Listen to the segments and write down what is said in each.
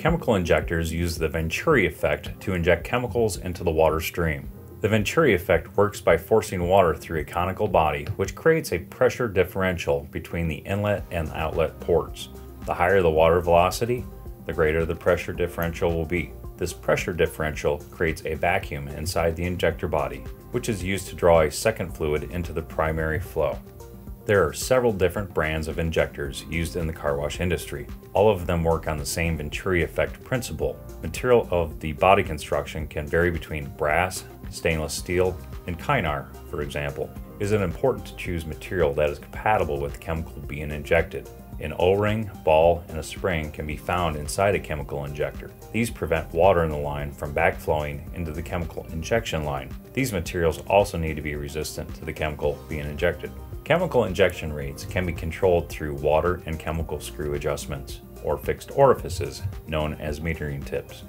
Chemical injectors use the Venturi effect to inject chemicals into the water stream. The Venturi effect works by forcing water through a conical body, which creates a pressure differential between the inlet and outlet ports. The higher the water velocity, the greater the pressure differential will be. This pressure differential creates a vacuum inside the injector body, which is used to draw a second fluid into the primary flow. There are several different brands of injectors used in the car wash industry. All of them work on the same Venturi effect principle. Material of the body construction can vary between brass, stainless steel, and kynar, for example. It is important to choose material that is compatible with the chemical being injected. An O-ring, ball, and a spring can be found inside a chemical injector. These prevent water in the line from backflowing into the chemical injection line. These materials also need to be resistant to the chemical being injected. Chemical injection rates can be controlled through water and chemical screw adjustments, or fixed orifices, known as metering tips.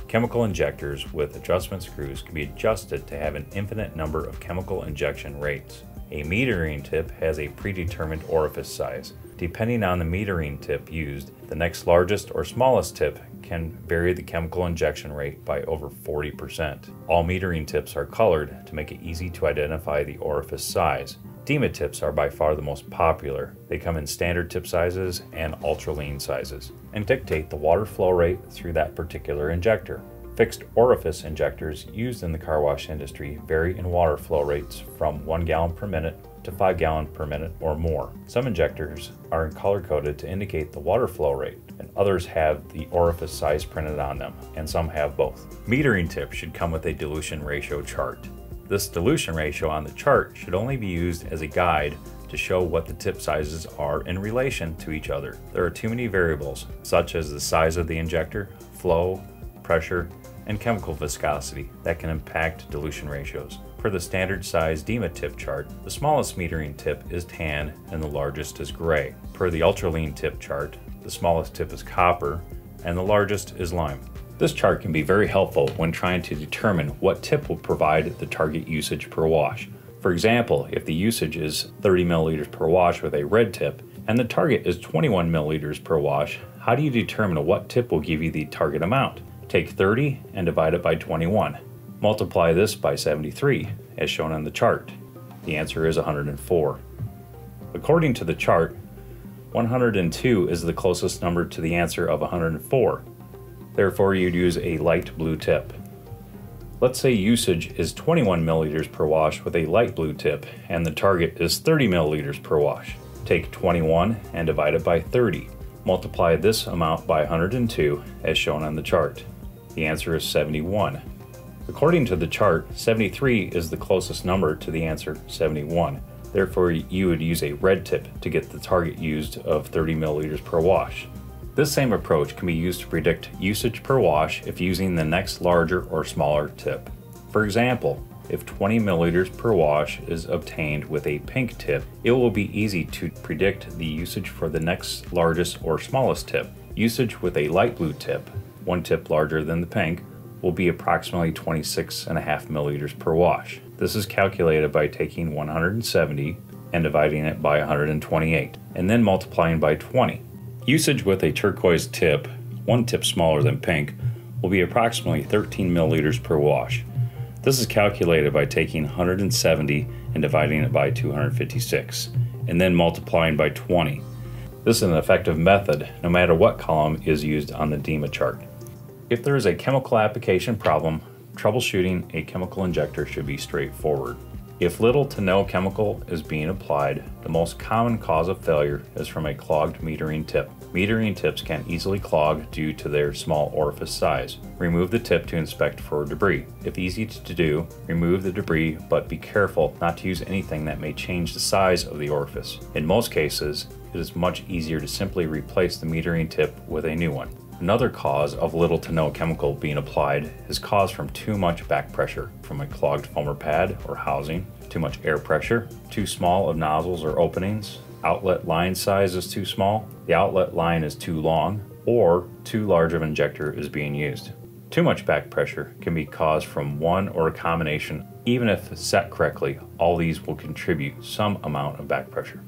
Chemical injectors with adjustment screws can be adjusted to have an infinite number of chemical injection rates. A metering tip has a predetermined orifice size. Depending on the metering tip used, the next largest or smallest tip can vary the chemical injection rate by over 40%. All metering tips are colored to make it easy to identify the orifice size. Dima tips are by far the most popular. They come in standard tip sizes and ultra lean sizes and dictate the water flow rate through that particular injector. Fixed orifice injectors used in the car wash industry vary in water flow rates from 1 gallon per minute to 5 gallon per minute or more. Some injectors are color-coded to indicate the water flow rate, and others have the orifice size printed on them, and some have both. Metering tips should come with a dilution ratio chart. This dilution ratio on the chart should only be used as a guide to show what the tip sizes are in relation to each other. There are too many variables, such as the size of the injector, flow, pressure, and chemical viscosity that can impact dilution ratios. Per the standard size Dima tip chart, the smallest metering tip is tan and the largest is gray. Per the ultra lean tip chart, the smallest tip is copper and the largest is lime. This chart can be very helpful when trying to determine what tip will provide the target usage per wash. For example, if the usage is 30 milliliters per wash with a red tip and the target is 21 milliliters per wash, how do you determine what tip will give you the target amount? Take 30 and divide it by 21. Multiply this by 73, as shown on the chart. The answer is 104. According to the chart, 102 is the closest number to the answer of 104. Therefore, you'd use a light blue tip. Let's say usage is 21 milliliters per wash with a light blue tip, and the target is 30 milliliters per wash. Take 21 and divide it by 30. Multiply this amount by 102, as shown on the chart. The answer is 71. According to the chart, 73 is the closest number to the answer 71. Therefore, you would use a red tip to get the target used of 30 milliliters per wash. This same approach can be used to predict usage per wash if using the next larger or smaller tip. For example, if 20 milliliters per wash is obtained with a pink tip, it will be easy to predict the usage for the next largest or smallest tip. Usage with a light blue tip, one tip larger than the pink, will be approximately 26.5 milliliters per wash. This is calculated by taking 170 and dividing it by 128, and then multiplying by 20. Usage with a turquoise tip, one tip smaller than pink, will be approximately 13 milliliters per wash. This is calculated by taking 170 and dividing it by 256, and then multiplying by 20. This is an effective method no matter what column is used on the Dima chart. If there is a chemical application problem, troubleshooting a chemical injector should be straightforward. If little to no chemical is being applied, the most common cause of failure is from a clogged metering tip. Metering tips can easily clog due to their small orifice size. Remove the tip to inspect for debris. If easy to do, remove the debris, but be careful not to use anything that may change the size of the orifice. In most cases, it is much easier to simply replace the metering tip with a new one. Another cause of little to no chemical being applied is caused from too much back pressure from a clogged foamer pad or housing, too much air pressure, too small of nozzles or openings, outlet line size is too small, the outlet line is too long, or too large of an injector is being used. Too much back pressure can be caused from one or a combination. Even if set correctly, all these will contribute some amount of back pressure.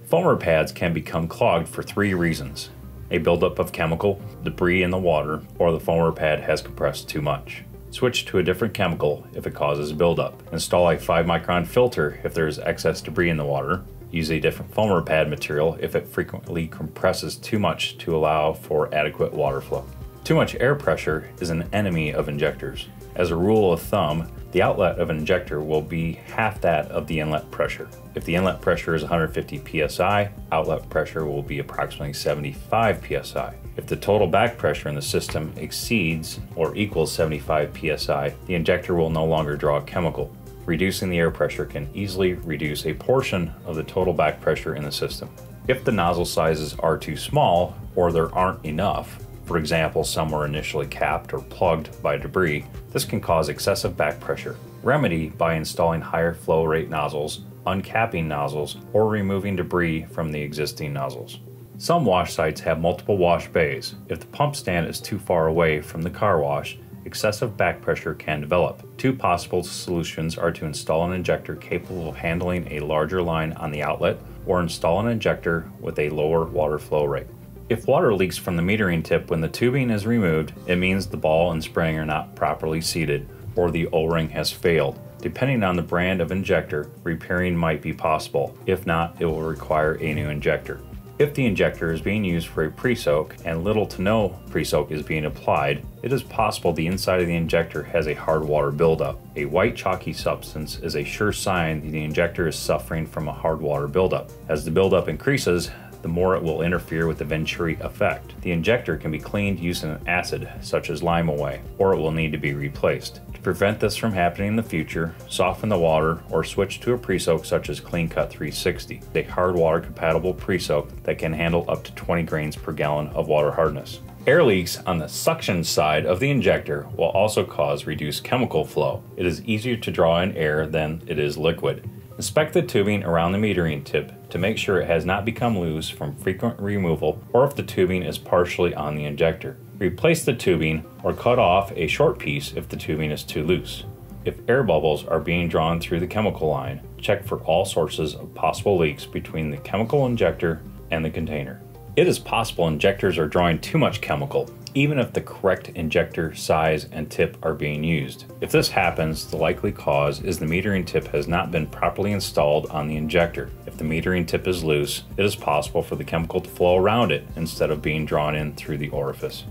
Foamer pads can become clogged for 3 reasons. a buildup of chemical, debris in the water, or the foamer pad has compressed too much. Switch to a different chemical if it causes buildup. Install a 5-micron filter if there is excess debris in the water. Use a different foamer pad material if it frequently compresses too much to allow for adequate water flow. Too much air pressure is an enemy of injectors. As a rule of thumb, the outlet of an injector will be half that of the inlet pressure. If the inlet pressure is 150 psi, outlet pressure will be approximately 75 psi. If the total back pressure in the system exceeds or equals 75 psi, the injector will no longer draw chemical. Reducing the air pressure can easily reduce a portion of the total back pressure in the system. If the nozzle sizes are too small or there aren't enough, for example, some were initially capped or plugged by debris, this can cause excessive back pressure. Remedy by installing higher flow rate nozzles, uncapping nozzles, or removing debris from the existing nozzles. Some wash sites have multiple wash bays. If the pump stand is too far away from the car wash, excessive back pressure can develop. Two possible solutions are to install an injector capable of handling a larger line on the outlet, or install an injector with a lower water flow rate. If water leaks from the metering tip when the tubing is removed, it means the ball and spring are not properly seated, or the O-ring has failed. Depending on the brand of injector, repairing might be possible. If not, it will require a new injector. If the injector is being used for a pre-soak and little to no pre-soak is being applied, it is possible the inside of the injector has a hard water buildup. A white chalky substance is a sure sign that the injector is suffering from a hard water buildup. As the buildup increases, the more it will interfere with the Venturi effect. The injector can be cleaned using an acid, such as lime away, or it will need to be replaced. To prevent this from happening in the future, soften the water or switch to a pre-soak such as Clean Cut 360, a hard water compatible pre-soak that can handle up to 20 grains per gallon of water hardness. Air leaks on the suction side of the injector will also cause reduced chemical flow. It is easier to draw in air than it is liquid. Inspect the tubing around the metering tip to make sure it has not become loose from frequent removal or if the tubing is partially on the injector. Replace the tubing or cut off a short piece if the tubing is too loose. If air bubbles are being drawn through the chemical line, check for all sources of possible leaks between the chemical injector and the container. It is possible injectors are drawing too much chemical, even if the correct injector size and tip are being used. If this happens, the likely cause is the metering tip has not been properly installed on the injector. If the metering tip is loose, it is possible for the chemical to flow around it instead of being drawn in through the orifice.